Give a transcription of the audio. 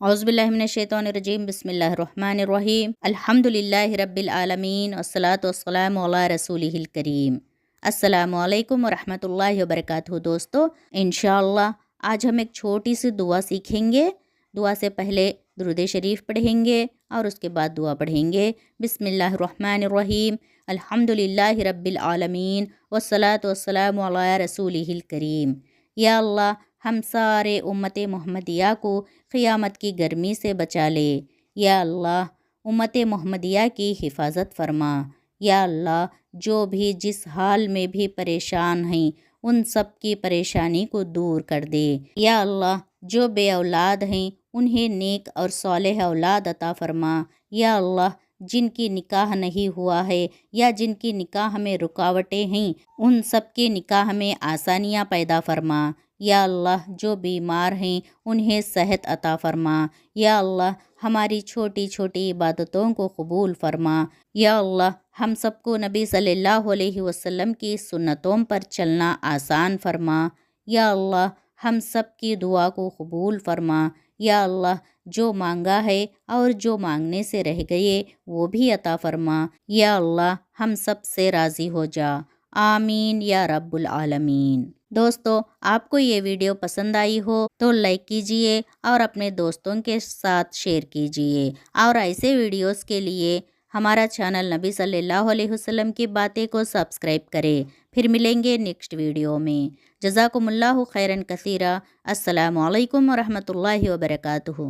औज़ुबिल्लाहिमिनश्शैतानिर्रजीम बिस्मिल्लाहिर्रहमानिर्रहीम अल्हम्दुलिल्लाहि रब्बिल आलमीन वस्सलातु वस्सलामु अला रसूलिहिल करीम। अस्सलामु अलैकुम वरहमतुल्लाहि वबरकातुहू। दोस्तों, इंशाअल्लाह आज हम एक छोटी सी दुआ सीखेंगे। दुआ से पहले दुरूद शरीफ पढ़ेंगे और उसके बाद दुआ पढ़ेंगे। बिस्मिल्लाहिर्रहमानिर्रहीम अल्हम्दुलिल्लाहि रब्बिल आलमीन वस्सलातु वस्सलामु अला रसूलिहिल करीम। या अल्लाह, हम सारे उम्मत मोहम्मदिया को क़ियामत की गर्मी से बचा ले। या अल्लाह, उम्मत मोहम्मदिया की हिफाजत फरमा। या अल्लाह, जो भी जिस हाल में भी परेशान हैं उन सब की परेशानी को दूर कर दे। या अल्लाह, जो बे औलाद हैं उन्हें नेक और सालेह औलाद अता फरमा। या अल्लाह, जिनकी निकाह नहीं हुआ है या जिनकी निकाह में रुकावटें हैं उन सब के निकाह में आसानियाँ पैदा फरमा। या अल्लाह, जो बीमार हैं उन्हें सेहत अता फरमा। या अल्लाह, हमारी छोटी छोटी इबादतों को कबूल फरमा। या अल्लाह, हम सबको नबी सल्लल्लाहु अलैहि वसल्लम की सुन्नतों पर चलना आसान फरमा। या अल्लाह, हम सब की दुआ को कबूल फरमा। या अल्लाह, जो मांगा है और जो मांगने से रह गए वो भी अता फरमा। या अल्लाह, हम सब से राज़ी हो जा। आमीन या रब्बुल आलमीन। दोस्तों, आपको ये वीडियो पसंद आई हो तो लाइक कीजिए और अपने दोस्तों के साथ शेयर कीजिए। और ऐसे वीडियोस के लिए हमारा चैनल नबी सल्लल्लाहु अलैहि वसल्लम की बातें को सब्सक्राइब करें। फिर मिलेंगे नेक्स्ट वीडियो में। जज़ाकुमुल्लाहु खैरन कसीरा। अस्सलामु अलैकुम वरहमतुल्लाहि वबरकातुहू।